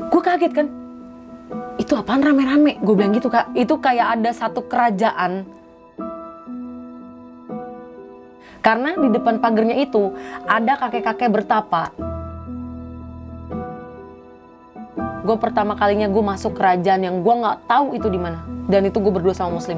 Gue kaget kan, itu apaan rame-rame? Gue bilang gitu Kak, itu kayak ada satu kerajaan. Karena di depan pagernya itu ada kakek-kakek bertapa. Gue pertama kalinya gue masuk kerajaan yang gue nggak tahu itu di mana. Dan itu gue berdua sama Muslim.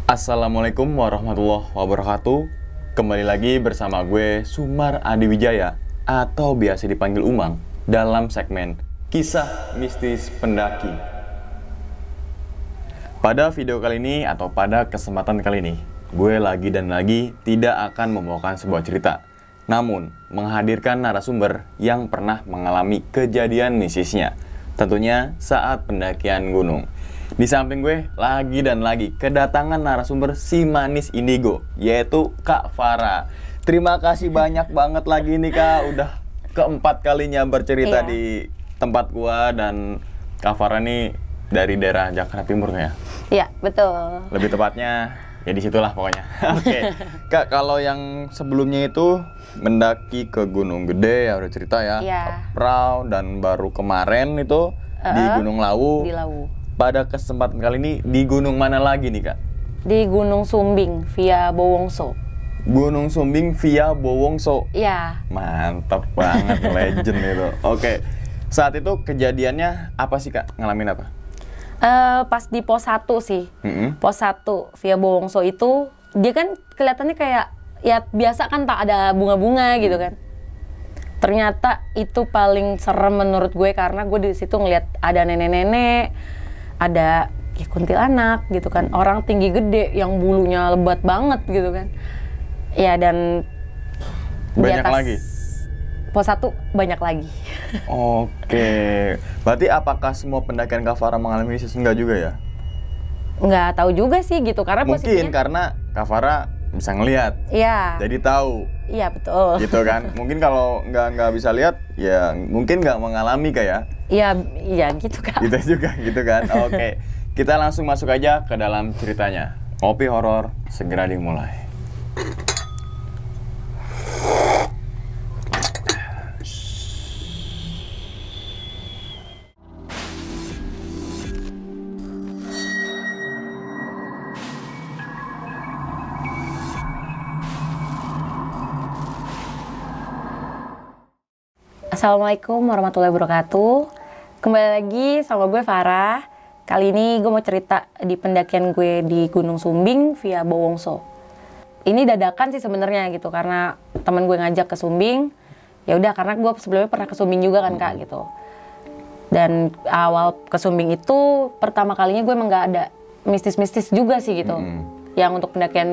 Assalamualaikum warahmatullahi wabarakatuh. Kembali lagi bersama gue Sumar Adiwijaya atau biasa dipanggil Umang dalam segmen Kisah Mistis Pendaki. Pada video kali ini atau pada kesempatan kali ini, gue lagi dan lagi tidak akan membawakan sebuah cerita, namun menghadirkan narasumber yang pernah mengalami kejadian mistisnya, tentunya saat pendakian gunung. Di samping gue lagi dan lagi kedatangan narasumber si manis indigo, yaitu Kak Farah. Terima kasih banyak banget lagi nih Kak, udah keempat kalinya bercerita di tempat gua. Dan Kak Farah nih dari daerah Jakarta Timur ya? Iya, betul. Lebih tepatnya ya disitulah pokoknya. Oke. Kak, kalau yang sebelumnya itu mendaki ke Gunung Gede ya udah cerita ya, Prau, dan baru kemarin itu di Gunung Lawu. Di Lawu. Pada kesempatan kali ini di gunung mana lagi nih Kak? Di Gunung Sumbing via Bowongso. Gunung Sumbing via Bowongso. Iya. Mantap banget, legend itu. Oke. Saat itu kejadiannya apa sih Kak? Ngalamin apa? Pas di pos 1 sih. Pos 1 via Bowongso itu dia kan kelihatannya kayak ya biasa kan, tak ada bunga-bunga gitu kan. Ternyata itu paling serem menurut gue karena gue di situ ngeliat ada nenek-nenek, ada ya kuntilanak gitu kan, orang tinggi gede yang bulunya lebat banget gitu kan. Ya dan banyak lagi. Pos 1 banyak lagi. Oke. Berarti apakah semua pendakian Kak Farah mengalami mistis? Enggak juga ya? Nggak tahu juga sih gitu karena mungkin posisinya karena Kak Farah bisa ngelihat. Iya. Jadi tahu. Iya betul. Gitu kan. Mungkin kalau nggak bisa lihat ya mungkin nggak mengalami Kak ya. Iya gitu Kak. Gitu juga gitu kan. Oke. Kita langsung masuk aja ke dalam ceritanya. Ngopi horor segera dimulai. Assalamualaikum warahmatullahi wabarakatuh. Kembali lagi sama gue Farah. Kali ini gue mau cerita di pendakian gue di Gunung Sumbing via Bowongso. Ini dadakan sih sebenarnya gitu karena teman gue ngajak ke Sumbing. Ya udah karena gue sebelumnya pernah ke Sumbing juga kan Kak gitu. Dan awal ke Sumbing itu pertama kalinya gue emang nggak ada mistis-mistis juga sih gitu. Yang untuk pendakian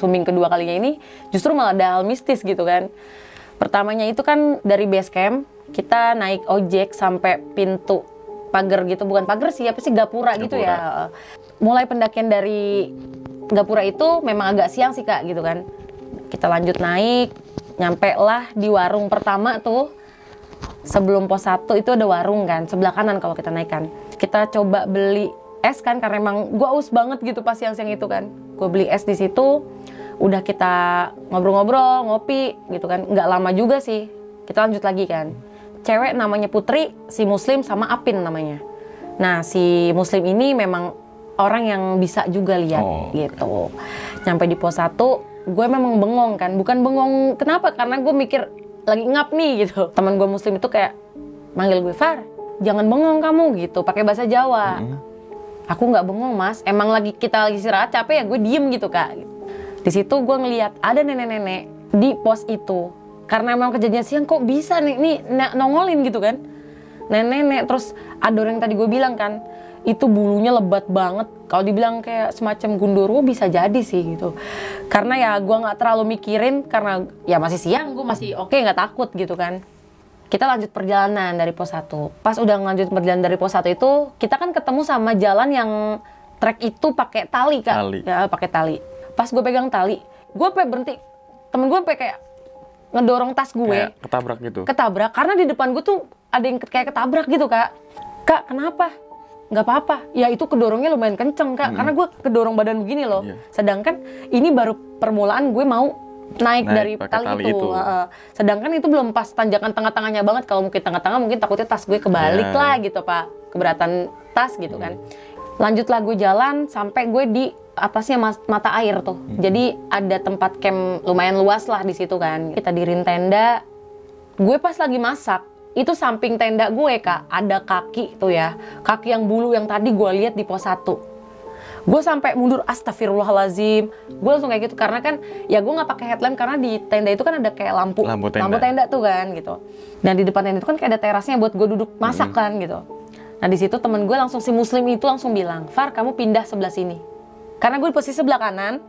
Sumbing kedua kalinya ini justru malah ada hal mistis gitu kan. Pertamanya itu kan dari base camp, kita naik ojek sampai pintu pagar gitu, bukan pagar sih, apa sih, gapura gitu ya. Mulai pendakian dari gapura itu memang agak siang sih Kak gitu kan. Kita lanjut naik, nyampe lah di warung pertama tuh. Sebelum pos 1 itu ada warung kan, sebelah kanan kalau kita naik kan. Kita coba beli es kan, karena emang gue aus banget gitu pas siang-siang itu kan. Gue beli es di situ. Udah kita ngobrol-ngobrol, ngopi gitu kan, nggak lama juga sih, kita lanjut lagi kan. Cewek namanya Putri, si Muslim sama Apin namanya. Nah si Muslim ini memang orang yang bisa juga lihat gitu. Nyampe di pos 1, gue memang bengong kan, bukan bengong kenapa, karena gue mikir lagi ngap nih gitu. Teman gue Muslim itu kayak manggil gue, Far, jangan bengong kamu gitu, pakai bahasa Jawa. Aku nggak bengong mas, emang kita lagi istirahat capek ya, gue diem gitu Kak. Di situ gue ngeliat ada nenek-nenek di pos itu. Karena memang kejadian siang kok bisa nih nongolin gitu kan. Nenek-nenek, terus ada orang yang tadi gue bilang kan, itu bulunya lebat banget. Kalau dibilang kayak semacam gundurwo bisa jadi sih gitu. Karena ya gue gak terlalu mikirin, karena ya masih siang, gue masih oke, gak takut gitu kan. Kita lanjut perjalanan dari pos 1. Pas udah lanjut perjalanan dari pos 1 itu, kita kan ketemu sama jalan yang trek itu pakai tali Kak. Ya pakai tali. Pas gue pegang tali, gue berhenti. Temen gue kayak ngedorong tas gue. Kayak ketabrak gitu. Ketabrak, karena di depan gue tuh ada yang kayak ketabrak gitu, Kak. Kak, kenapa? Nggak apa-apa. Ya itu kedorongnya lumayan kenceng, Kak. Karena gue kedorong badan begini loh. Iya. Sedangkan ini baru permulaan gue mau naik dari pakai tali itu. itu. Sedangkan itu belum pas tanjakan tengah-tengahnya banget. Kalau mungkin tengah-tengah mungkin takutnya tas gue kebalik Iya. lah gitu, Pak. Keberatan tas gitu kan. Lanjutlah gue jalan sampai gue di atasnya mata air tuh. Jadi ada tempat camp lumayan luas lah di situ kan. Kita diriin tenda. Gue pas lagi masak, itu samping tenda gue, Kak, ada kaki tuh ya. Kaki yang bulu yang tadi gue lihat di pos 1. Gue sampai mundur, astagfirullahalazim. Gue langsung kayak gitu karena kan ya gue nggak pakai headlamp karena di tenda itu kan ada kayak lampu tenda tuh kan gitu. Dan di depan tenda itu kan kayak ada terasnya buat gue duduk masak kan gitu. Nah di situ temen gue langsung, si muslim itu langsung bilang, Far, kamu pindah sebelah sini. Karena gue di posisi sebelah kanan,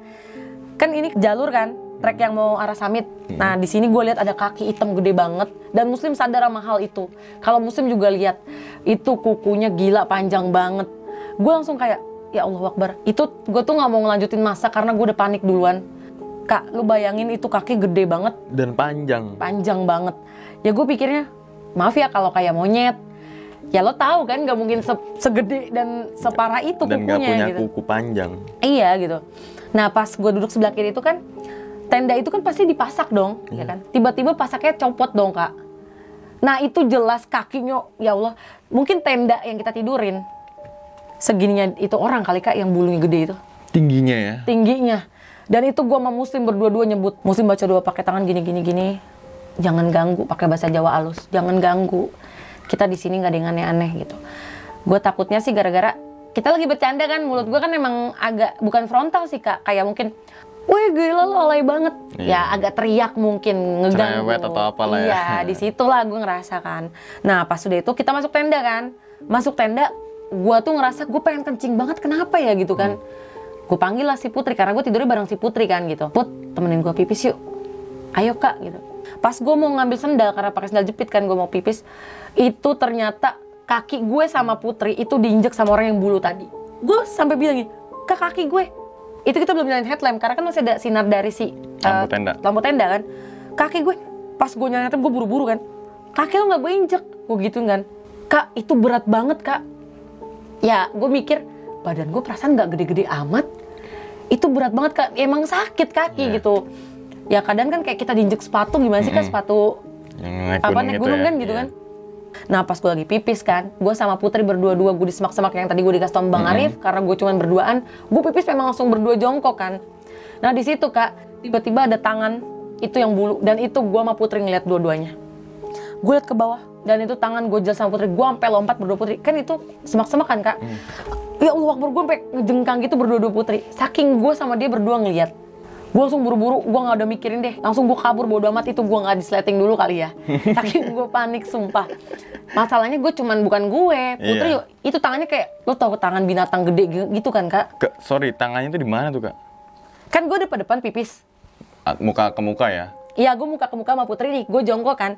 kan ini jalur kan, trek yang mau arah Summit. Nah di sini gue lihat ada kaki hitam gede banget dan muslim sadar sama hal itu. Kalau muslim juga lihat itu kukunya gila panjang banget. Gue langsung kayak, ya Allah Akbar. Itu gue tuh nggak mau ngelanjutin masak karena gue udah panik duluan. Kak, lu bayangin itu kaki gede banget Dan panjang. panjang banget. Ya gue pikirnya, maaf ya kalau kayak monyet. Ya lo tahu kan nggak mungkin segede dan separah itu Dan kukunya nggak punya gitu. kuku panjang. Iya gitu. Nah pas gue duduk sebelah kiri itu kan, tenda itu kan pasti dipasak dong, ya kan. Tiba-tiba pasaknya copot dong, Kak. Nah itu jelas kakinya, ya Allah. Mungkin tenda yang kita tidurin segininya itu orang kali, Kak, yang bulunya gede itu. Tingginya ya. Tingginya. Dan itu gue sama muslim berdua-dua nyebut. Muslim baca doa pakai tangan gini. Jangan ganggu, pakai bahasa Jawa halus. Jangan ganggu. Kita di sini nggak ada yang aneh-aneh gitu. Gue takutnya sih gara-gara kita lagi bercanda kan, mulut gue kan emang agak bukan frontal sih, Kak. Kayak mungkin, wih gila lo alay banget. Iya. Ya agak teriak mungkin, ngeganggu. Cerewet atau apalah ya. Iya, disitulah gue ngerasa kan. Nah pas udah itu kita masuk tenda kan. Masuk tenda, gue tuh ngerasa gue pengen kencing banget, kenapa ya gitu kan. Gue panggil lah si Putri, karena gue tidurnya bareng si Putri kan gitu. Put, temenin gue pipis yuk. Ayo Kak gitu. Pas gue mau ngambil sendal, karena pakai sendal jepit kan gue mau pipis. Itu ternyata kaki gue sama Putri itu diinjek sama orang yang bulu tadi. Gue sampai bilang gini, Kak kaki gue. Itu kita belum nyalain headlamp, karena kan masih ada sinar dari si lampu tenda kan. Kaki gue, pas gue nyalain headlamp gue buru-buru kan. Kaki lo gak gue injek, gue gituin kan. Kak itu berat banget Kak. Ya gue mikir, badan gue perasaan gak gede-gede amat. Itu berat banget Kak, emang sakit kaki gitu. Ya kadang kan kayak kita diinjek sepatu, gimana sih Kak, sepatu yang naik gunung ya. kan gitu kan. Nah pas gue lagi pipis kan, gue sama Putri berdua-dua, gue di semak-semak yang tadi gue dikasih tau Bang Arif, karena gue cuman berduaan, gue pipis memang langsung berdua jongkok kan. Nah di situ Kak, tiba-tiba ada tangan itu yang bulu, dan itu gue sama Putri ngeliat dua-duanya. Gue liat ke bawah, dan itu tangan gue jelas sama Putri, gue sampai lompat berdua Putri, kan itu semak-semak kan Kak. Ya Allah Akbar, gue sampai ngejengkang gitu berdua-dua Putri, saking gue sama dia berdua ngeliat. Gue langsung buru-buru, gue gak ada mikirin deh, langsung gue kabur bodo amat, itu gue gak disleting dulu kali ya. Saking gue panik sumpah. Masalahnya gue bukan gue, Putri itu tangannya kayak, lo tau tangan binatang gede gitu kan Kak? Sorry, tangannya tuh di mana tuh Kak? Kan gue depan pipis. Muka ke muka ya? Iya, gue muka ke muka sama Putri nih, gue jongkok kan.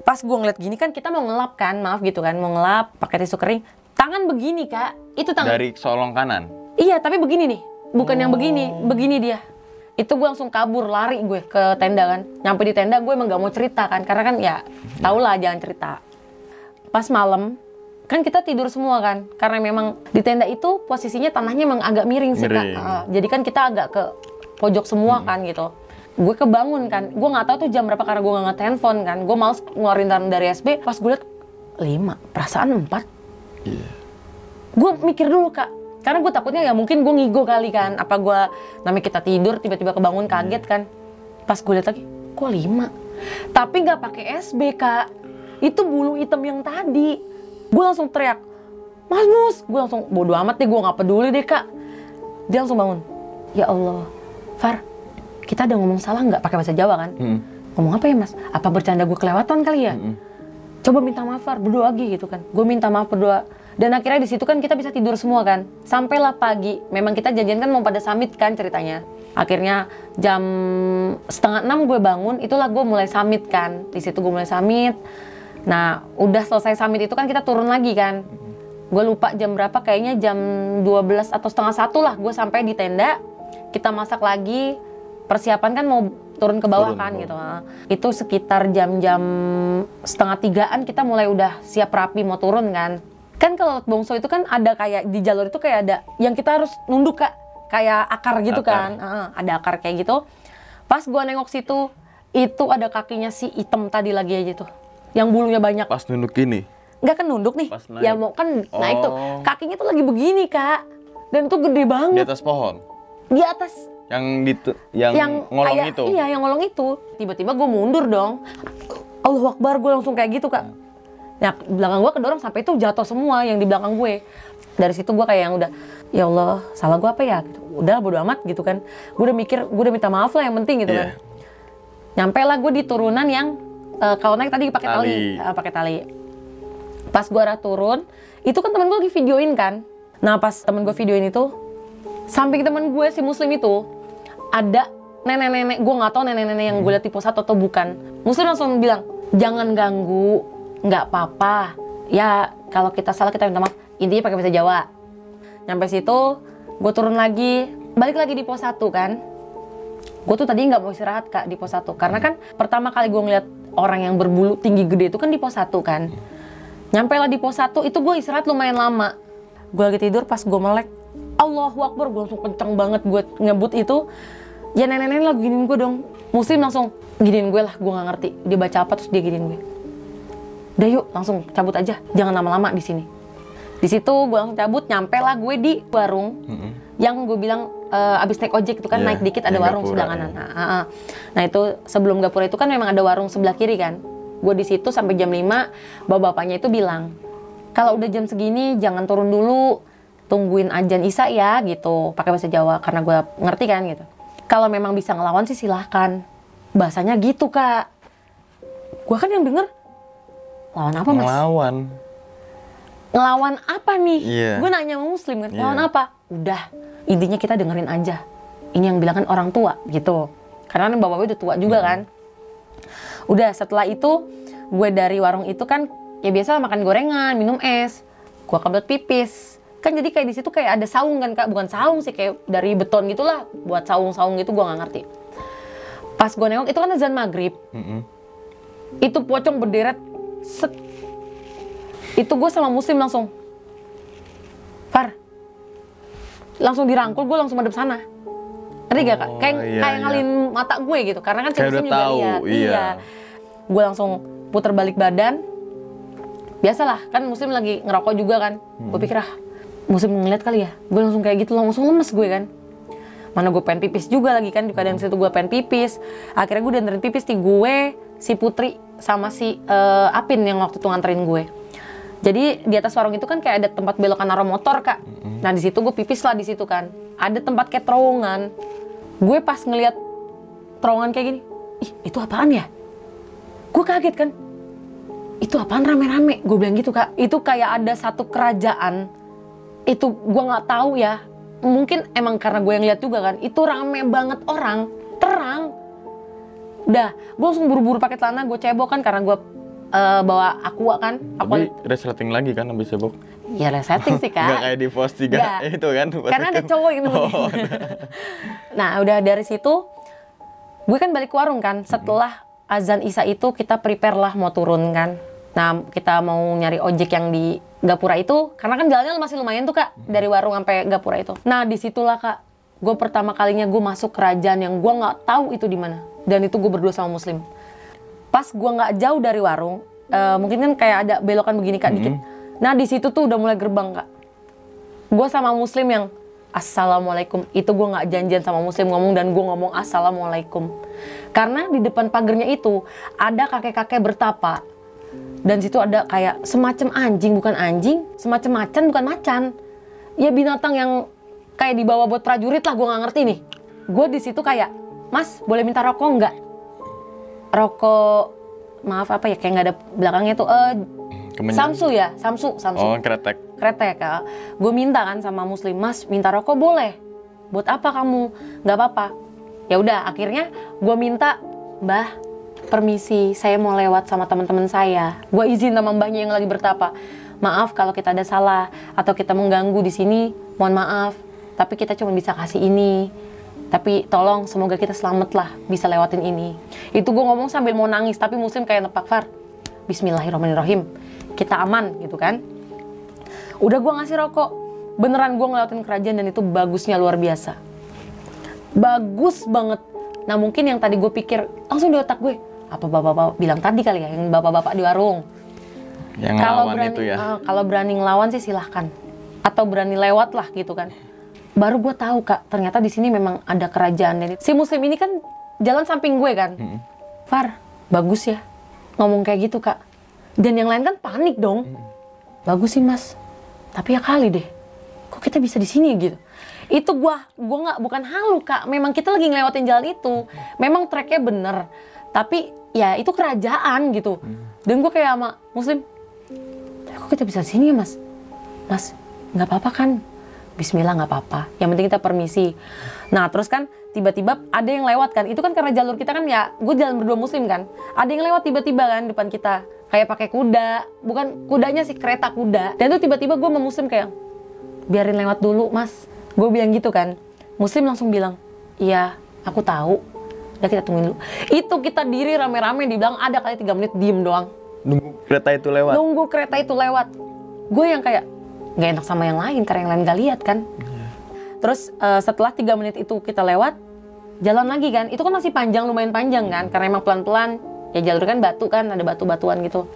Pas gue ngeliat gini kan, kita mau ngelap kan, maaf gitu kan, mau ngelap pakai tisu kering. Tangan begini Kak, itu tangan. Dari solong kanan? Iya, tapi begini nih, bukan yang begini dia. Itu gue langsung kabur, lari gue ke tenda kan. Nyampe di tenda gue emang gak mau cerita kan, karena kan ya tau lah jangan cerita. Pas malam, kan kita tidur semua kan, karena memang di tenda itu posisinya tanahnya emang agak miring sih Kak. Jadi kan kita agak ke pojok semua kan gitu. Gue kebangun kan, gue gak tahu tuh jam berapa karena gue gak ngeliat handphone kan. Gue males ngeluarin tangan dari SB, pas gue liat 5, perasaan 4. Gue mikir dulu Kak, karena gue takutnya ya mungkin gue ngigo kali kan. Apa gue, namanya kita tidur tiba-tiba kebangun kaget kan. Pas gue liat lagi, kok 5? Tapi gak pakai SB Kak. Itu bulu hitam yang tadi. Gue langsung teriak, Mas Mus. Gue langsung bodo amat deh, gue gak peduli deh Kak. Dia langsung bangun. Ya Allah, Far, kita ada ngomong salah nggak? Pakai bahasa Jawa kan? Ngomong apa ya Mas? Apa bercanda gue kelewatan kali ya? Coba minta maaf Far, berdoa lagi gitu kan. Gue minta maaf, berdoa. Dan akhirnya di situ kan kita bisa tidur semua kan. Sampailah pagi. Memang kita janjian kan mau pada summit kan ceritanya. Akhirnya jam 5:30 gue bangun. Itulah gue mulai summit kan. Di situ gue mulai summit. Nah, udah selesai summit itu kan kita turun lagi kan. Gue lupa jam berapa, kayaknya jam 12 atau 12:30 lah gue sampai di tenda. Kita masak lagi. Persiapan kan mau turun ke bawah Turun kan ke gitu. Itu sekitar jam-jam 2:30-an kita mulai udah siap rapi mau turun kan. Kan kalau bongso itu kan ada kayak di jalur itu kayak ada yang kita harus nunduk Kak, kayak akar gitu kan. Ada akar kayak gitu. Pas gua nengok situ, itu ada kakinya si item tadi lagi aja tuh, yang bulunya banyak. Pas nunduk gini. Nggak kan nunduk nih, Pas naik. ya mau kan naik tuh, kakinya tuh lagi begini Kak, dan itu gede Di banget atas pohon. di atas Yang ngolong kayak, itu. iya yang ngolong itu. Tiba-tiba gue mundur dong, Allahu Akbar, gue langsung kayak gitu Kak. Ya belakang gue kedorong sampai itu jatuh semua yang di belakang gue. Dari situ gue kayak yang udah, ya Allah salah gue apa ya gitu. Udah bodo amat gitu kan, gue udah mikir, gue udah minta maaf lah yang penting gitu kan. Nyampe lah gue di turunan yang kalau naik tadi pakai tali. Pas gue arah turun, itu kan temen gue lagi videoin kan. Nah pas temen gue videoin itu, samping temen gue si Muslim itu ada nenek-nenek, gue nggak tahu nenek-nenek yang gue liat di pos 1 atau bukan. Muslim langsung bilang, jangan ganggu, nggak apa-apa. Ya kalau kita salah kita minta maaf. Intinya pakai bahasa Jawa. Nyampe situ, gue turun lagi, balik lagi di pos 1 kan. Gue tuh tadi nggak mau istirahat Kak di pos 1 karena kan pertama kali gue ngeliat orang yang berbulu tinggi gede itu kan di pos 1 kan. Nyampe lah di pos 1 itu gue istirahat lumayan lama. Gue lagi tidur pas gue melek, Allahu Akbar, gue langsung kenceng banget gue ngebut itu. Ya nenek-nenek lagi giniin gue dong. Muslim langsung giniin gue lah, gue nggak ngerti dia baca apa terus dia giniin gue. Udah yuk langsung cabut aja, jangan lama-lama di sini. Di situ gue langsung cabut, nyampe lah gue di warung yang gue bilang abis naik ojek itu kan naik dikit ada warung sebelah kanan. Nah itu sebelum Gapura itu kan memang ada warung sebelah kiri kan. Gue di situ sampai jam 5, bapak-bapaknya itu bilang, kalau udah jam segini jangan turun dulu, tungguin azan Isya ya gitu, pakai bahasa Jawa karena gue ngerti kan gitu. Kalau memang bisa ngelawan sih silahkan, bahasanya gitu Kak. Gue kan yang denger, lawan apa Mas? Ngelawan apa nih? Gue nanya sama Muslim kan, lawan apa? Udah, intinya kita dengerin aja. Ini yang bilang kan orang tua gitu, karena bapak-bapak udah tua juga kan. Udah setelah itu gue dari warung itu kan ya biasa makan gorengan, minum es, gue kebelet pipis. Kan jadi kayak di situ kayak ada saung kan Kak, bukan saung sih kayak dari beton gitulah, buat saung-saung gitu gue nggak ngerti. Pas gue nengok itu kan azan maghrib, itu pocong berderet, set. Itu gue sama Muslim langsung, Far, langsung dirangkul, gue langsung madep sana. Ngerti gak Kak? Kayak ngalin mata gue gitu, karena kan si Muslim juga lihat. Iya. Gue langsung puter balik badan. Biasalah, kan Muslim lagi ngerokok juga kan. Gue pikir Muslim ngeliat kali ya. Gue langsung kayak gitu, langsung lemes gue kan. Mana gue pengen pipis juga lagi kan, di keadaan situ gue pengen pipis. Akhirnya gue dianterin pipis, gue, si Putri, sama si Apin yang waktu itu nganterin gue. Jadi di atas warung itu kan kayak ada tempat belokan naruh motor Kak. Nah di situ gue pipis lah di situ kan. Ada tempat kayak terowongan. Gue pas ngeliat terowongan kayak gini, ih itu apaan ya? Gue kaget kan. Itu apaan rame-rame? Gue bilang gitu Kak. Itu kayak ada satu kerajaan. Itu gue nggak tahu ya. Mungkin emang karena gue yang lihat juga kan. Itu rame banget orang, terang. Udah, gue langsung buru-buru pakai celana, gue cebok kan karena gue bawa aqua kan. Tapi resleting lagi kan habis cebok? Ya resleting sih Kak. Nggak kayak di pos 3 itu kan? Karena ada cowok yang nemenin. Nah udah dari situ, gue kan balik ke warung kan. Setelah azan Isya itu kita prepare lah mau turun kan. Nah kita mau nyari ojek yang di Gapura itu. Karena kan jalannya masih lumayan tuh Kak. Dari warung sampai Gapura itu. Nah disitulah Kak, gue pertama kalinya gue masuk kerajaan yang gue nggak tahu itu di mana. Dan itu gue berdua sama Muslim. Pas gue nggak jauh dari warung, mungkin kan kayak ada belokan begini Kak dikit. Nah di situ tuh udah mulai gerbang Kak. Gue sama Muslim yang Assalamualaikum. Itu gue nggak janjian sama Muslim ngomong dan gue ngomong Assalamualaikum. Karena di depan pagernya itu ada kakek-kakek bertapa. Dan situ ada kayak semacam anjing, bukan anjing, semacam macan, bukan macan. Ya binatang yang kayak dibawa buat prajurit lah, gue nggak ngerti nih. Gue di situ kayak, Mas boleh minta rokok nggak? Rokok, maaf apa ya, kayak nggak ada belakangnya tuh. Samsu ya, Samsu. Oh, kretek Kak. Gue minta kan sama Muslim, Mas minta rokok boleh? Buat apa kamu? Nggak apa-apa. Ya udah, akhirnya gue minta, Mbah, permisi, saya mau lewat sama teman-teman saya. Gue izin sama mbahnya yang lagi bertapa. Maaf kalau kita ada salah atau kita mengganggu di sini, mohon maaf. Tapi kita cuma bisa kasih ini. Tapi tolong semoga kita selamat lah bisa lewatin ini. Itu gue ngomong sambil mau nangis, tapi Muslim kayak nepak, Far, bismillahirrahmanirrahim, kita aman gitu kan. Udah gue ngasih rokok, beneran gue ngelewatin kerajaan dan itu bagusnya luar biasa. Bagus banget. Nah mungkin yang tadi gue pikir langsung di otak gue, apa bapak-bapak bilang tadi kali ya, yang bapak-bapak di warung. Yang Kalau ngelawan berani, itu ya. Kalau berani ngelawan sih silahkan. Atau berani lewat lah gitu kan. Baru gue tahu Kak, ternyata di sini memang ada kerajaan. Dan si Muslim ini kan jalan samping gue kan. Far, bagus ya ngomong kayak gitu Kak. Dan yang lain kan panik dong. Bagus sih Mas, tapi ya kali deh, kok kita bisa di sini gitu. Itu gua nggak, bukan halu Kak. Memang kita lagi ngelewatin jalan itu. Memang treknya bener. Tapi ya itu kerajaan gitu. Dan gue kayak sama Muslim, kok kita bisa di sini ya Mas? Mas, nggak apa-apa kan? Bismillah nggak apa-apa. Yang penting kita permisi. Nah terus kan tiba-tiba ada yang lewat kan. Itu kan karena jalur kita kan ya, gue jalan berdua Muslim kan. Ada yang lewat tiba-tiba kan depan kita. Kayak pakai kuda. Bukan kudanya sih, kereta kuda. Dan itu tiba-tiba gue sama Muslim kayak, biarin lewat dulu Mas. Gue bilang gitu kan. Muslim langsung bilang, iya aku tahu. Udah kita tungguin dulu. Itu kita diri rame-rame di belakang, ada kali 3 menit diem doang. Nunggu kereta itu lewat. Nunggu kereta itu lewat. Gue yang kayak nggak enak sama yang lain karena yang lain nggak lihat kan. Terus setelah 3 menit itu kita lewat, jalan lagi kan. Itu kan masih panjang, lumayan panjang kan. Karena emang pelan-pelan. Ya jalur kan batu kan, ada batu-batuan gitu.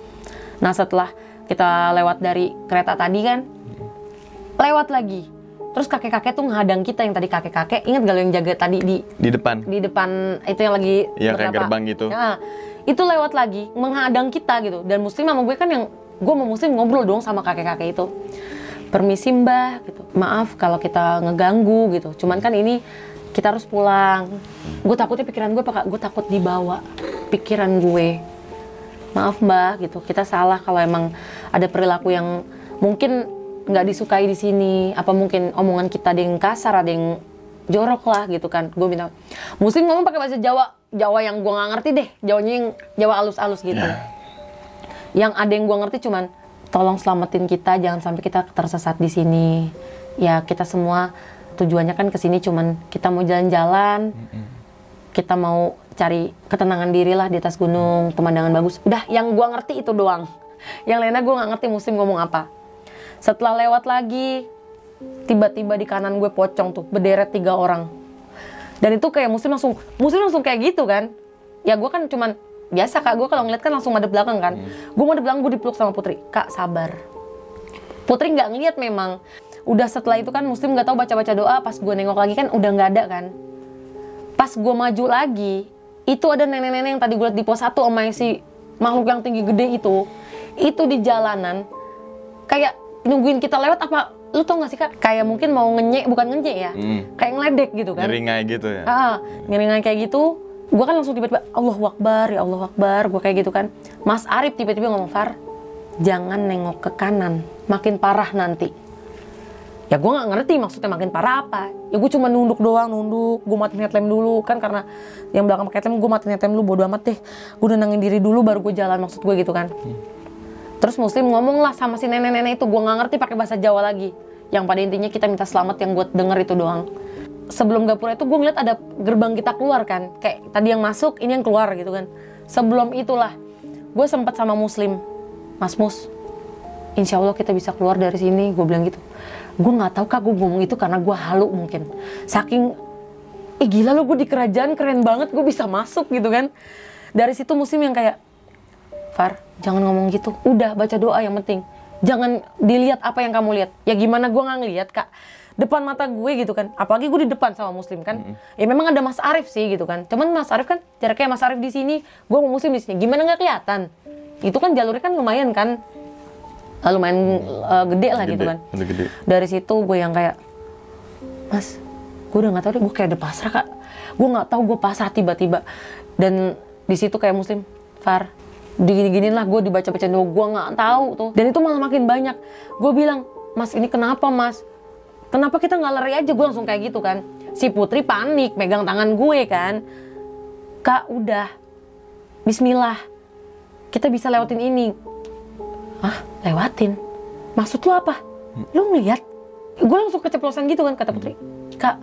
Nah setelah kita lewat dari kereta tadi kan, lewat lagi. Terus kakek-kakek tuh menghadang kita, yang tadi kakek-kakek. Ingat gak lo yang jaga tadi di depan? Di depan itu yang lagi ya, kayak gerbang gitu. Nah, itu lewat lagi, menghadang kita gitu. Dan Muslim sama gue kan yang, gue mau Muslim ngobrol dong sama kakek-kakek itu. Permisi mbah gitu. Maaf kalau kita ngeganggu gitu. Cuman kan ini kita harus pulang. Gue takutnya pikiran gue, gue takut dibawa pikiran gue. Maaf mbah gitu. Kita salah kalau emang ada perilaku yang mungkin nggak disukai di sini, apa mungkin omongan kita ada yang kasar, ada yang jorok lah gitu kan. Gue minta Muslim ngomong pakai bahasa Jawa yang gue nggak ngerti deh, Jawanya yang Jawa halus-halus gitu. Yang ada yang gue ngerti cuman tolong selamatin kita, jangan sampai kita tersesat di sini. Ya kita semua tujuannya kan kesini cuman kita mau jalan-jalan, kita mau cari ketenangan diri lah di atas gunung, pemandangan bagus. Udah, yang gue ngerti itu doang. Yang lainnya gue nggak ngerti Muslim ngomong apa. Setelah lewat lagi, tiba-tiba di kanan gue pocong tuh, berderet 3 orang. Dan itu kayak Muslim langsung kayak gitu kan. Ya gue kan cuman, biasa Kak, gue kalau ngeliat kan langsung madep belakang kan. Gue madep belakang, gue dipeluk sama Putri. Kak, sabar. Putri nggak ngeliat memang. Udah setelah itu kan Muslim nggak tahu baca-baca doa, pas gue nengok lagi kan udah nggak ada kan. Pas gue maju lagi, itu ada nenek-nenek yang tadi gue liat di pos 1 sama si makhluk yang tinggi gede itu di jalanan, kayak nungguin kita lewat. Apa lu tau gak sih Kak, kayak mungkin mau bukan ngenyek ya, kayak ngeledek gitu kan, ngeringai gitu ya. Ngeringai kayak gitu. Gue kan langsung tiba-tiba Allahu Akbar, ya Allah Akbar, gue kayak gitu kan. Mas Arif tiba-tiba ngomong, Far, jangan nengok ke kanan, makin parah nanti. Ya gue gak ngerti maksudnya makin parah apa. Ya gue cuma nunduk doang, gue matiin headlamp dulu kan, karena yang belakang pakai headlamp, gue matiin headlamp dulu, bodo amat deh. Gue nenangin diri dulu baru gue jalan, maksud gue gitu kan. Terus Muslim ngomong lah sama si nenek-nenek itu, gue nggak ngerti pakai bahasa Jawa lagi. Yang pada intinya kita minta selamat, yang gue denger itu doang. Sebelum gapura itu gue ngeliat ada gerbang kita keluar kan, kayak tadi yang masuk, ini yang keluar gitu kan. Sebelum itulah, gue sempat sama Muslim, Mas Mus, insya Allah kita bisa keluar dari sini, gue bilang gitu. Gue nggak tahu Kak, gue ngomong itu karena gue halu mungkin. Saking, gila lo, gue di kerajaan keren banget, gue bisa masuk gitu kan. Dari situ Muslim yang kayak, Far, jangan ngomong gitu. Udah, baca doa yang penting. Jangan dilihat apa yang kamu lihat. Ya gimana gue nggak ngelihat Kak. Depan mata gue gitu kan. Apalagi gue di depan sama Muslim kan. Ya memang ada Mas Arif sih gitu kan. Cuman Mas Arif kan jaraknya Mas Arif di sini, gue sama Muslim di sini. Gimana nggak kelihatan? Itu kan jalurnya kan lumayan kan. Lumayan gede lah gitu kan. Gede. Dari Dari situ gue yang kayak, Mas, gue udah nggak tahu deh. Gue kayak ada pasrah Kak. Gue nggak tahu, gue pasrah tiba-tiba. Dan di situ kayak Muslim, Far, digini-giniin lah, gue dibaca-baca doa, gue nggak tahu tuh. Dan itu malah makin banyak. Gue bilang, Mas ini kenapa Mas? Kenapa kita nggak lari aja? Gue langsung kayak gitu kan. Si Putri panik, megang tangan gue kan. Kak udah, Bismillah, kita bisa lewatin ini. Hah? Lewatin? Maksud lu apa? Lu ngeliat? Gue langsung keceplosan gitu kan, kata Putri. Kak,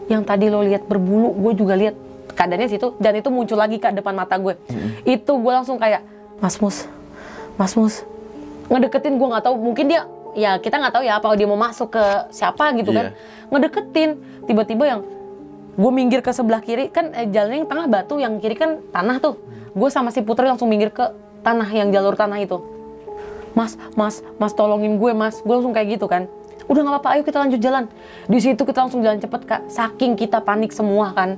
yang tadi lo lihat berbulu, gue juga lihat keadaannya situ, dan itu muncul lagi ke depan mata gue. Itu gue langsung kayak, Mas Mus, ngedeketin. Gue nggak tahu, mungkin dia, ya kita nggak tahu ya apa dia mau masuk ke siapa gitu kan, ngedeketin. Tiba-tiba yang gue minggir ke sebelah kiri kan, jalannya yang tengah batu, yang kiri kan tanah tuh. Gue sama si Putri langsung minggir ke tanah, yang jalur tanah itu. Mas tolongin gue Mas. Gue langsung kayak gitu kan. Udah nggak apa-apa, ayo kita lanjut jalan. Di situ kita langsung jalan cepet Kak, saking kita panik semua kan.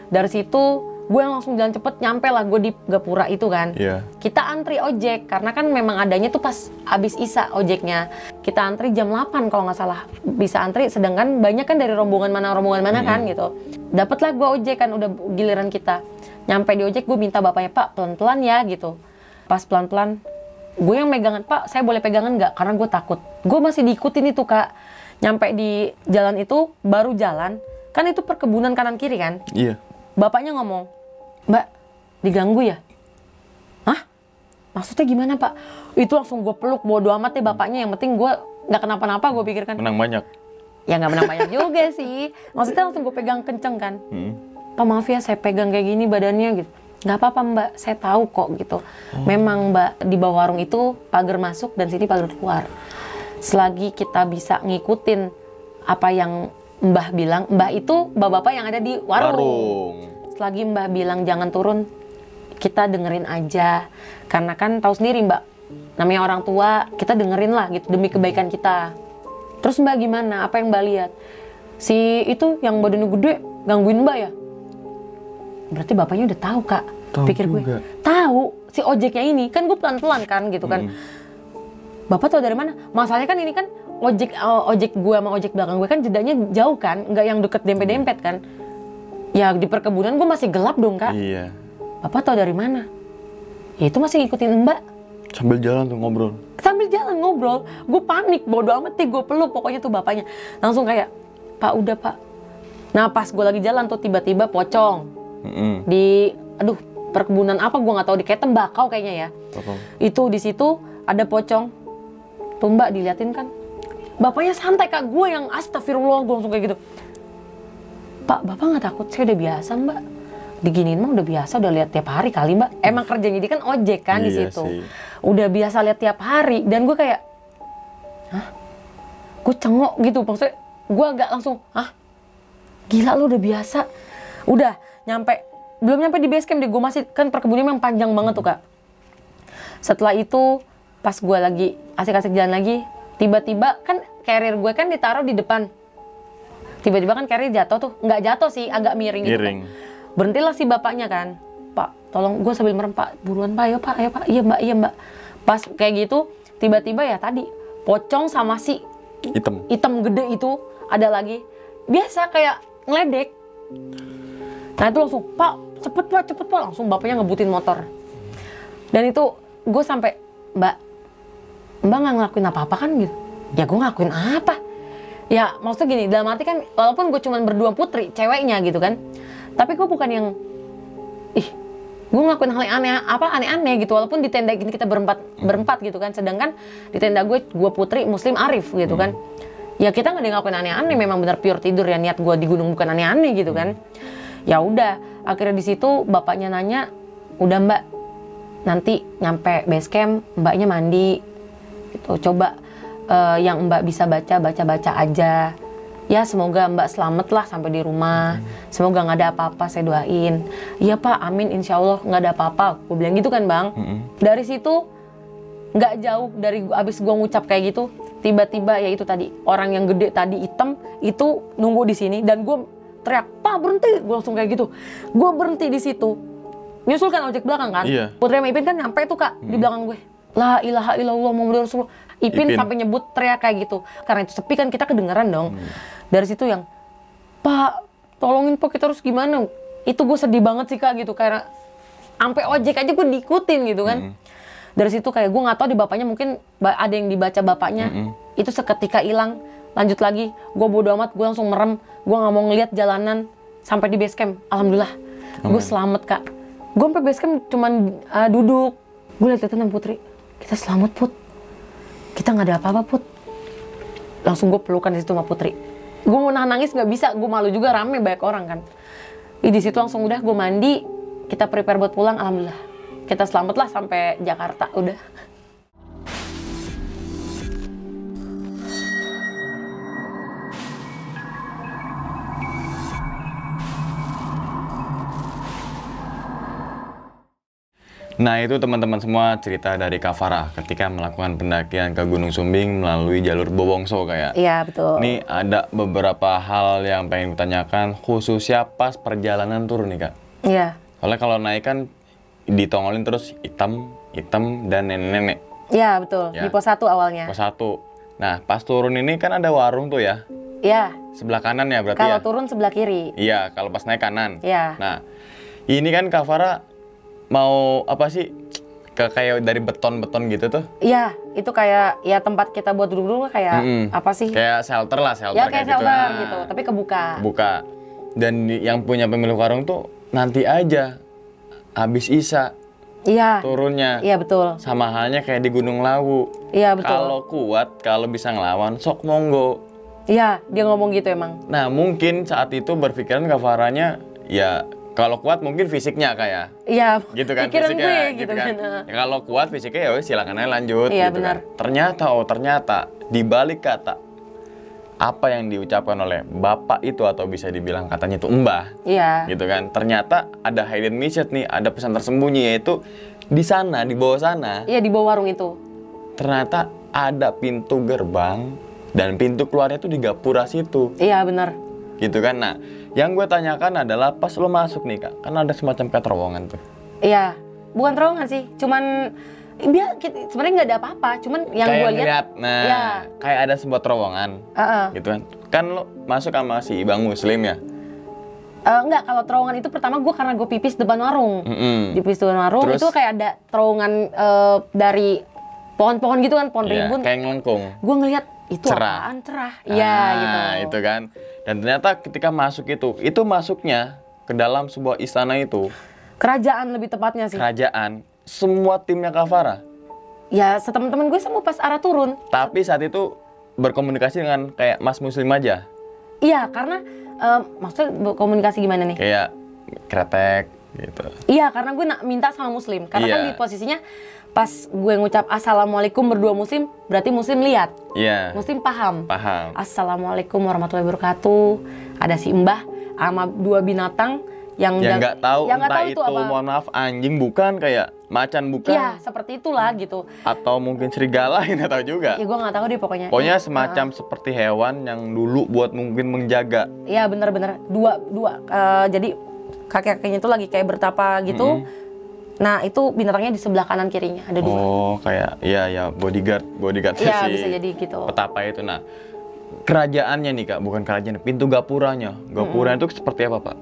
Dari situ gue yang langsung jalan cepet, nyampe lah gue di Gapura itu kan. Kita antri ojek, karena kan memang adanya tuh pas abis Isya ojeknya. Kita antri jam 8 kalau nggak salah, bisa antri, sedangkan banyak kan dari rombongan mana kan gitu. Dapatlah gue ojek kan, udah giliran kita. Nyampe di ojek, gue minta bapaknya, Pak pelan-pelan ya gitu. Pas pelan-pelan, gue yang megangan, Pak saya boleh pegangan nggak? Karena gue takut. Gue masih diikutin itu Kak. Nyampe di jalan itu, baru jalan, kan itu perkebunan kanan kiri kan? Iya. Bapaknya ngomong, Mbak, diganggu ya? Hah? Maksudnya gimana Pak? Itu langsung gue peluk, bodo amat deh bapaknya, yang penting gue nggak kenapa-napa, gue pikirkan. Menang banyak? Ya nggak menang banyak juga sih. Maksudnya langsung gue pegang kenceng kan. Pak maaf ya, saya pegang kayak gini badannya gitu. Nggak apa-apa Mbak, saya tahu kok gitu. Memang Mbak, di bawah warung itu pagar masuk dan sini pagar keluar. Selagi kita bisa ngikutin apa yang Mbah bilang, Mbah itu bapak-bapak yang ada di warung. Selagi Mbah bilang jangan turun, kita dengerin aja. Karena kan tahu sendiri Mbak, namanya orang tua, kita dengerin lah gitu demi kebaikan kita. Terus Mbak gimana? Apa yang Mbak lihat? Si itu yang badannya gede gangguin Mbak ya? Berarti bapaknya udah tahu Kak. Pikir gue, tahu si ojeknya ini kan, gue pelan-pelan kan gitu kan. Bapak tahu dari mana? Masalahnya kan ini kan ojek gue sama ojek belakang gue kan jedanya jauh kan, nggak yang deket dempet-dempet kan. Ya di perkebunan gue masih gelap dong Kak. Iya. Bapak tahu dari mana? Ya itu masih ngikutin Mbak. Sambil jalan tuh ngobrol. Sambil jalan ngobrol, gue panik, bodo amat deh, gue peluk pokoknya tuh bapaknya. Langsung kayak, Pak udah Pak. Nah pas gue lagi jalan tuh tiba-tiba pocong di, aduh perkebunan apa gue nggak tahu, di kayak tembakau kayaknya ya. Itu di situ ada pocong. Tuh Mbak diliatin kan. Bapaknya santai Kak, gue yang astagfirullah, gue langsung kayak gitu. Pak, Bapak nggak takut? Saya udah biasa Mbak. Diginiin mah udah biasa, udah lihat tiap hari kali Mbak. Emang kerjanya dia kan ojek kan di situ. Udah biasa lihat tiap hari, dan gue kayak, hah? Gue cengok gitu, maksudnya gue agak langsung, hah? Gila lu udah biasa. Udah belum nyampe di base camp deh, gue masih, kan perkebunannya memang panjang banget tuh Kak. Setelah itu, pas gue lagi asik-asik jalan lagi, tiba-tiba kan carrier gue kan ditaruh di depan. Tiba-tiba kan carrier jatuh tuh, nggak jatuh sih, agak miring gitu kan. Berhentilah si bapaknya kan, Pak tolong, gue sambil merem, Pak buruan Pak, ayo Pak, iya Mbak. Pas kayak gitu, tiba-tiba ya tadi, pocong sama si hitam gede itu, ada lagi, biasa kayak ngeledek. Nah itu langsung, Pak cepet Pak, langsung bapaknya ngebutin motor. Dan itu gue sampai, Mbak nggak ngelakuin apa-apa kan gitu? Ya gue ngelakuin apa? Ya maksudnya gini, dalam arti kan walaupun gue cuma berdua Putri, ceweknya gitu kan, tapi gue bukan yang, gue ngelakuin hal yang aneh-aneh gitu, walaupun di tenda gini kita berempat gitu kan, sedangkan di tenda gue Putri, Muslim, Arif gitu kan. Ya kita nggak ngelakuin aneh-aneh, memang benar pure tidur ya, niat gue di gunung bukan aneh-aneh gitu kan. Ya udah, akhirnya di situ bapaknya nanya, udah Mbak, nanti nyampe base camp Mbaknya mandi gitu. Coba yang Mbak bisa baca aja. Ya semoga Mbak selamat lah sampai di rumah. Semoga nggak ada apa-apa, saya doain. Iya Pak, amin, insya Allah nggak ada apa-apa. Gue bilang gitu kan Bang. Dari situ nggak jauh dari abis gue ngucap kayak gitu, tiba-tiba ya itu tadi orang yang gede tadi hitam itu nunggu di sini, dan gue teriak, Pak berhenti. Gue langsung kayak gitu. Gue berhenti di situ. Nyusul kan ojek belakang kan. Putri sama Ipin kan nyampe tuh Kak di belakang gue. La ilaha illallah Muhammadur Rasulullah. Ipin sampai nyebut teriak kayak gitu. Karena itu sepi kan, kita kedengeran dong. Dari situ yang, Pak tolongin Pak, kita harus gimana? Itu gue sedih banget sih Kak gitu. Karena sampai ojek aja gue diikutin gitu kan. Dari situ kayak gue nggak tahu di bapaknya, mungkin ada yang dibaca bapaknya. Itu seketika hilang. Lanjut lagi, gue bodo amat, gue langsung merem. Gue nggak mau ngeliat jalanan sampai di base camp. Alhamdulillah, gue selamat Kak. Gue sampai base camp cuman duduk. Gue liat-liatan sama Putri, kita selamat Put. Kita nggak ada apa-apa Put. Langsung gue pelukan di situ sama Putri. Gue mau nahan nangis nggak bisa, gue malu juga, rame banyak orang kan. Di situ langsung udah gue mandi, kita prepare buat pulang, alhamdulillah. Kita selamat lah sampai Jakarta, udah. Nah itu teman-teman semua cerita dari Kak Farah ketika melakukan pendakian ke Gunung Sumbing melalui jalur Bowongso kayak. Iya betul. Ini ada beberapa hal yang pengen ditanyakan khususnya pas perjalanan turun nih Kak. Iya. Soalnya kalau naik kan ditongolin terus hitam dan nenek-nenek. Iya betul, Ya. di pos 1 awalnya. Pos 1. Nah pas turun ini kan ada warung tuh ya. Iya. Sebelah kanan ya berarti Kalau ya? turun sebelah kiri. Iya, kalau pas naik kanan. Iya. Nah, ini kan Kak Farah mau apa sih? Kayak dari beton-beton gitu tuh. Iya, itu kayak ya tempat kita buat duduk-duduk kayak apa sih? Kayak shelter lah, shelter Ya kayak gitu. shelter Nah, gitu, tapi kebuka. buka. Dan yang punya pemilik warung tuh nanti aja habis Isya Iya. turunnya. Iya betul. Sama halnya kayak di Gunung Lawu. Iya betul. Kalau kuat, kalau bisa ngelawan, sok monggo. Iya, dia ngomong gitu emang. Nah, mungkin saat itu berpikiran Kak Farahnya ya kalau kuat mungkin fisiknya kayak. Iya. Gitu kan Pikiran fisiknya gue gitu gitu kan. kan. Ya, kalau kuat fisiknya ya wes silakan aja lanjut Iya, gitu benar. kan. Ternyata di balik kata apa yang diucapkan oleh bapak itu atau bisa dibilang katanya itu mbah Iya. gitu kan. Ternyata ada hidden message nih, ada pesan tersembunyi yaitu di sana, di bawah sana Iya di bawah warung itu. ternyata ada pintu gerbang dan pintu keluarnya itu di gapura situ. Iya benar. Gitu kan. Nah, yang gue tanyakan adalah pas lo masuk nih Kak, kan ada semacam kayak terowongan tuh. Iya. Bukan terowongan sih, cuman dia sebenarnya nggak ada apa-apa, cuman yang Kayak gue lihat. ngeliat, nah, Iya. kayak ada sebuah terowongan, gitu kan. Kan lo masuk sama si Bang Muslim ya? Enggak, kalau terowongan itu pertama gue karena gue pipis depan warung. Di pipis depan warung, Terus? itu kayak ada terowongan dari pohon-pohon gitu kan, pohon Iya, rimbun. kayak ngelengkung. Gue ngelihat itu Cerah. apaan cerah. Iya gitu. Itu kan. Dan ternyata ketika masuk itu masuknya ke dalam sebuah istana itu, Kerajaan lebih tepatnya sih. kerajaan, semua timnya Kak Farah. Ya, seteman-teman gue semua pas arah turun. Tapi saat itu berkomunikasi dengan kayak Mas Muslim aja. Iya, karena maksudnya komunikasi gimana nih? Kayak kretek gitu. Iya, karena gue minta sama Muslim. Karena kan Iya. di posisinya pas gue ngucap Assalamualaikum berdua Muslim, berarti Muslim lihat. Iya. Muslim paham. Paham. Assalamualaikum warahmatullahi wabarakatuh. Ada si Mbah sama 2 binatang yang Yang nggak tahu yang nggak entah tahu itu apa. mohon maaf anjing bukan, kayak macan bukan, Iya, seperti itulah gitu. atau mungkin serigala nggak tahu juga. Ya gue nggak tahu deh pokoknya. Pokoknya semacam seperti hewan yang dulu buat mungkin menjaga. Iya bener-bener dua jadi kakek-kakeknya itu lagi kayak bertapa gitu. Nah itu binatangnya di sebelah kanan kirinya ada 2. Oh kayak ya bodyguard Iya si bisa jadi gitu. petapa itu. Nah kerajaannya nih Kak, bukan kerajaan, pintu gapuranya. Gapuranya itu seperti apa Pak?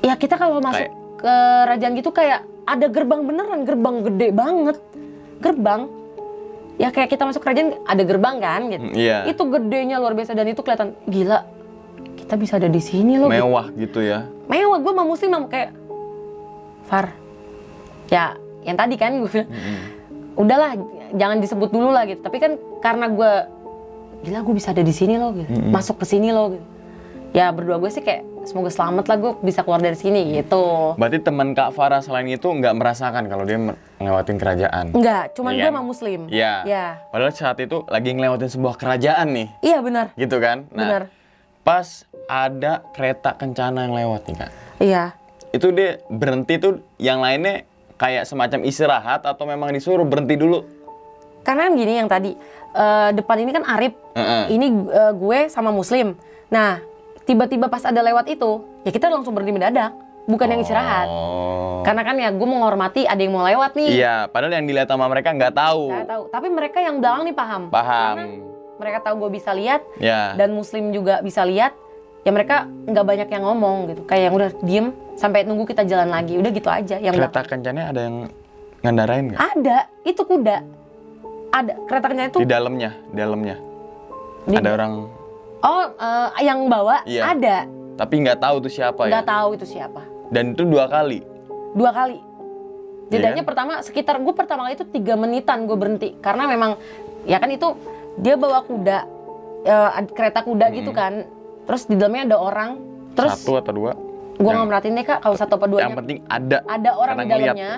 Ya kita kalau masuk ke kerajaan gitu kayak ada gerbang beneran, gerbang gede banget. Gerbang. Ya kayak kita masuk kerajaan ada gerbang kan gitu. Iya. Itu gedenya luar biasa dan itu kelihatan gila. Kita bisa ada di sini loh. Gitu. Mewah gitu ya. Mewah, gue sama Muslim mau kayak Far. Ya, yang tadi kan gue bilang. Udahlah, jangan disebut dulu lah gitu. Tapi kan karena gue gila gue bisa ada di sini loh gitu. Masuk ke sini loh gitu. Ya berdua gue sih kayak semoga selamat lah gue bisa keluar dari sini gitu. Berarti teman Kak Farah selain itu nggak merasakan kalau dia ngelewatin kerajaan? Enggak, cuman Iya gue kan? sama Muslim. Iya. Iya. Padahal saat itu lagi ngelewatin sebuah kerajaan nih, Iya benar. gitu kan? Nah, Benar. pas ada kereta kencana yang lewat nih Kak, Iya. itu dia berhenti tuh, yang lainnya kayak semacam istirahat atau memang disuruh berhenti dulu? Karena kan gini yang tadi depan ini kan Arif. Ini gue sama Muslim. Nah, tiba-tiba pas ada lewat itu, ya kita langsung berhenti mendadak, bukan yang istirahat. Oh. Karena kan ya gue menghormati ada yang mau lewat nih. Iya, padahal yang dilihat sama mereka nggak tahu. Saya tahu. Tapi mereka yang belakang nih paham. Paham. Karena mereka tahu gue bisa lihat Ya. dan Muslim juga bisa lihat. Ya mereka nggak banyak yang ngomong gitu. Kayak yang udah diem sampai nunggu kita jalan lagi. Udah gitu aja. Yang Kereta kencananya ada yang ngandarain nggak? ada, itu kuda. Ada kereta kencana itu. Di dalamnya. Di- Ada orang, Oh, yang bawa Iya. ada. tapi nggak tahu tuh siapa ya. Nggak tahu itu siapa. Dan itu 2 kali. 2 kali. Jedanya Iya. pertama sekitar gue pertama kali itu 3 menitan gue berhenti karena memang ya kan itu dia bawa kuda kereta kuda gitu kan. Terus di dalamnya ada orang. Terus 1 atau 2? Gua nggak merhatiin deh Kak kalau 1 atau 2-nya. Yang penting ada Orang karena di dalamnya.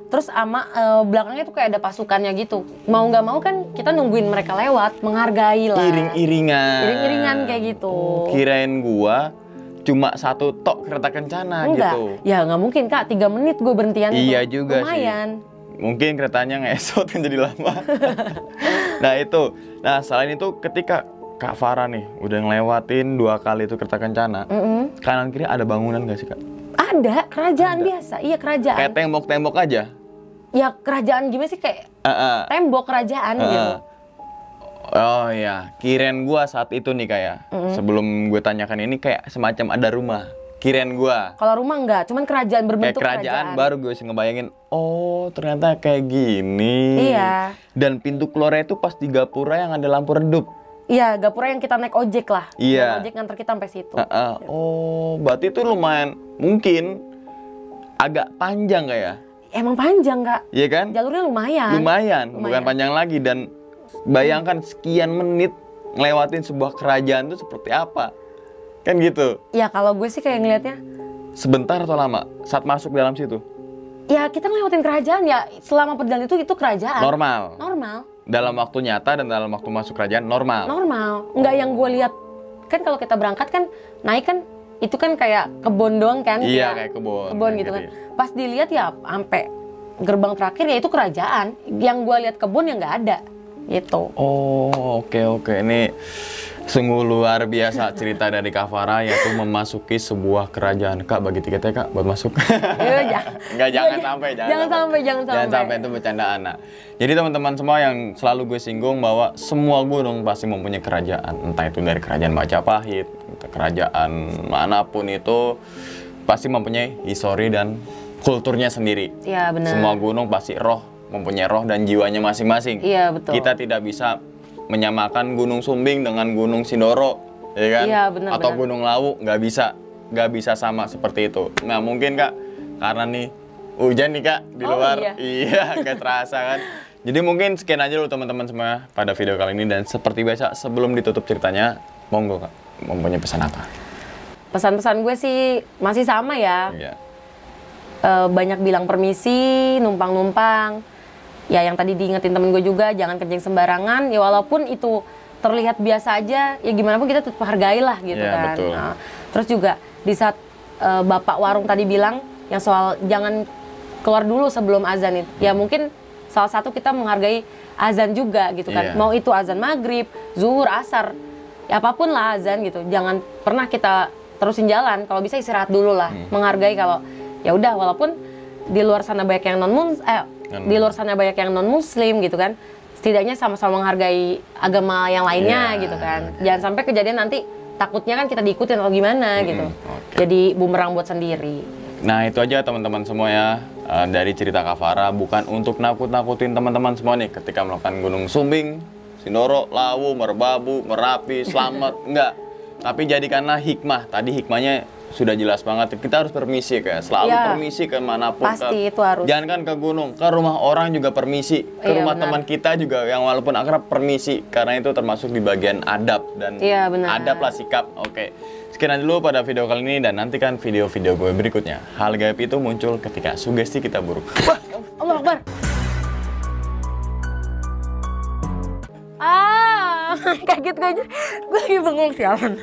Terus sama belakangnya tuh kayak ada pasukannya gitu. Mau nggak mau kan kita nungguin mereka lewat, menghargai lah. Iring-iringan kayak gitu. Kirain gua cuma 1 tok kereta kencana Enggak. gitu. Ya nggak mungkin Kak, 3 menit gue berhentian itu. Iya juga lumayan. sih. Mungkin keretanya ngesot kan jadi lama. Nah itu. Nah selain itu ketika Kak Farah nih udah ngelewatin 2 kali itu kereta kencana, kanan kiri ada bangunan gak sih Kak? Ada, kerajaan biasa. Iya kerajaan. Kayak tembok-tembok aja? Ya kerajaan gimana sih kayak tembok kerajaan gitu. Oh iya, kirain gua saat itu nih kayak sebelum gue tanyakan ini kayak semacam ada rumah. Kirain gua. Kalau rumah enggak, cuman kerajaan berbentuk kayak kerajaan. Baru gue sih ngebayangin, oh ternyata kayak gini. Iya. Dan pintu keluarnya itu pas di gapura yang ada lampu redup. Iya, gapura yang kita naik ojek lah. Iya. Naik ojek nganter kita sampai situ. Oh, berarti itu lumayan, mungkin agak panjang kayak. Emang panjang Kak. Iya kan? Jalurnya Lumayan, bukan panjang lagi. Dan bayangkan sekian menit ngelewatin sebuah kerajaan itu seperti apa. Kan gitu. Ya kalau gue sih kayak ngelihatnya Sebentar atau lama saat masuk dalam situ? ya kita ngelewatin kerajaan ya, selama perjalanan itu kerajaan. Normal. Dalam waktu nyata dan dalam waktu masuk kerajaan normal. Nggak yang gue lihat kan kalau kita berangkat kan naik kan itu kan kayak kebun doang kan. Iya, kayak kebun gitu kan. Pas dilihat ya sampai gerbang terakhir ya itu kerajaan. Yang gue lihat kebun ya nggak ada gitu. Oh, oke. Ini sungguh luar biasa cerita dari Kak Farah, yaitu memasuki sebuah kerajaan. Kak, bagi tiketnya Kak buat masuk. Jangan sampai itu bercandaan. Nah, jadi teman-teman semua yang selalu gue singgung bahwa semua gunung pasti mempunyai kerajaan. Entah itu dari kerajaan Majapahit, kerajaan manapun itu pasti mempunyai histori dan kulturnya sendiri. Iya, benar. Semua gunung pasti mempunyai roh dan jiwanya masing-masing. Iya, betul. Kita tidak bisa menyamakan Gunung Sumbing dengan Gunung Sindoro, ya kan? Iya, benar. Atau Gunung Lawu, nggak bisa sama seperti itu. Nah mungkin Kak, karena nih hujan nih Kak di luar, iya nggak terasa kan. Jadi mungkin sekian aja dulu teman-teman semua pada video kali ini, dan seperti biasa sebelum ditutup ceritanya, monggo Kak, mempunyai pesan apa? Pesan-pesan gue sih masih sama ya. Iya. Banyak bilang permisi, numpang-numpang. Ya yang tadi diingetin temen gue juga, jangan kencing sembarangan. Ya walaupun itu terlihat biasa aja, ya gimana pun kita tetap hargailah gitu kan. Betul. Nah, terus juga di saat bapak warung tadi bilang yang soal jangan keluar dulu sebelum azan itu. Ya mungkin salah satu kita menghargai azan juga gitu kan. Mau itu azan maghrib, zuhur, asar, ya apapun lah azan gitu. Jangan pernah kita terusin jalan. Kalau bisa istirahat dulu lah, menghargai kalau ya udah walaupun di luar sana banyak yang non muslim gitu kan, setidaknya sama-sama menghargai agama yang lainnya gitu kan. Jangan sampai kejadian nanti takutnya kan kita diikutin atau gimana gitu. Jadi bumerang buat sendiri. Nah itu aja teman-teman semua ya, dari cerita Kak Farah, bukan untuk nakut-nakutin teman-teman semua nih ketika melakukan Gunung Sumbing, Sindoro, Lawu, Merbabu, Merapi, Slamet, enggak. Tapi jadikanlah hikmah. Tadi hikmahnya sudah jelas banget, kita harus permisi kayak selalu permisi ke manapun. Pasti itu harus. Jangan kan ke gunung, ke rumah orang juga permisi, ke rumah teman kita juga yang walaupun akrab permisi, karena itu termasuk di bagian adab dan adab lah sikap. Oke. Sekian dulu pada video kali ini, dan nantikan video-video gue berikutnya. Hal gaib itu muncul ketika sugesti kita buruk. Wah, Allah Akbar. Kaget gue aja. Gue lagi bengong sialan.